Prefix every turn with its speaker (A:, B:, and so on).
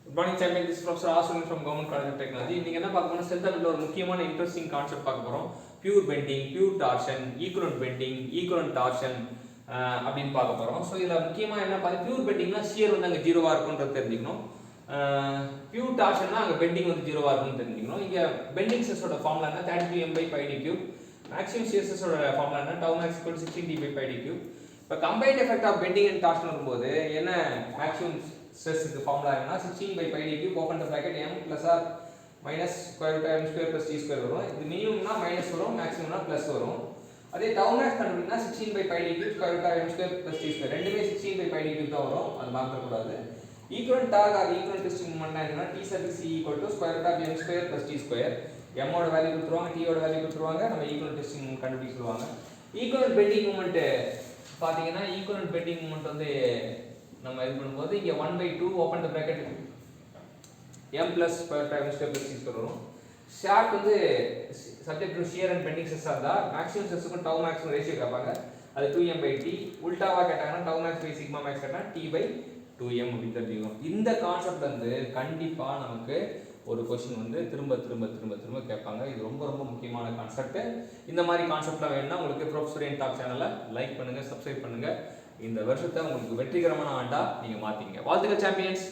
A: Good morning, champion. This is Professor Arsun from Government College of Technology. இன்னைக்கு என்ன பார்க்க போறோம்? செல்தமிழ்ல ஒரு முக்கியமான இன்ட்ரெஸ்டிங் கான்செப்ட் பார்க்க போறோம். Pure bending, pure torsion, equivalent bending, equivalent torsion அப்படின்னு பார்க்க போறோம். ஸோ இதில் முக்கியமாக என்ன பார்த்து பியூர் பெண்டிங்னா ஷியர் வந்து அங்கே ஜீரோவாக இருக்கும்ன்றது தெரிஞ்சுக்கணும். பியூர் டார்ஷன்னா அங்கே பெண்டிங் வந்து ஜீரோவாக இருக்கும்னு தெரிஞ்சுக்கணும். இங்கே பெண்டிங் ஸ்ட்ரெஸோட ஃபார்முலா என்ன 32m by pi d cube. Maximum shear ஸ்ட்ரெஸோட ஃபார்முலா என்ன tau max equal to 16d by pi d cube. இப்போ combined effect of bending and torsion வரும்போது என்ன மேக்ஸிமம் stress க்கு ஃபார்முலா என்ன 16 by pi d cube open the bracket m plus or minus square root m square plus t square வரும். இது மினிமம்னா minus வரும், மேக்ஸிமம்னா plus வரும். அதே tau max கண்டுபிடிச்சா 16 by pi d cube square root m square plus t square ரெண்டுமே 16 by pi d cube தான் வரும். அது மறக்க கூடாது. Equivalent torque or equivalent twisting moment என்னன்னா t suffix e equal to square root of m square plus t square. m ஓட value கொடுத்துருவாங்க, t ஓட வேல்யூ கொடுத்துருவாங்க, நம்ம ஈக்குவலன்ட் ட்விஸ்டிங் மொமெண்ட் கண்டுபிடிக்க சொல்லுவாங்க. ஈக்குவலன்ட் பெண்டிங் மொமெண்ட் பாத்தீங்கன்னா ஈக்குவலன்ட் பெண்டிங் மொமெண்ட் வந்து நம்ம இது பண்ணும்போது இங்க 1/2 ஓபன் தி bracket m plus square root m square plus t square வரும். ஷார்ட் வந்து subject to shear and bending stress இருந்தா மேக்ஸிமம் ஸ்ட்ரெஸ்க்கு tau max ரேஷியோ கேட்பாங்க. அது 2m/t. உல்டாவா கேட்டாங்கன்னா tau max by sigma max கேட்டா t/2m அப்படி தெரிஞ்சுக்கணும். இந்த கான்செப்ட் வந்து கண்டிப்பா நமக்கு ஒரு क्वेश्चन வந்து திரும்ப கேட்பாங்க. இது ரொம்ப முக்கியமான கான்செப்ட். இந்த மாதிரி கான்செப்ட்லாம் வேணும்னா உங்களுக்கு ப்ரொஃபசர் டாக் சேனலை லைக் பண்ணுங்க, சப்ஸ்கிரைப் பண்ணுங்க. இந்த வருஷத்தை உங்களுக்கு வெற்றிகரமான ஆண்டா நீங்க மாத்தீங்க. வாழ்த்துக்கள் சாம்பியன்ஸ்.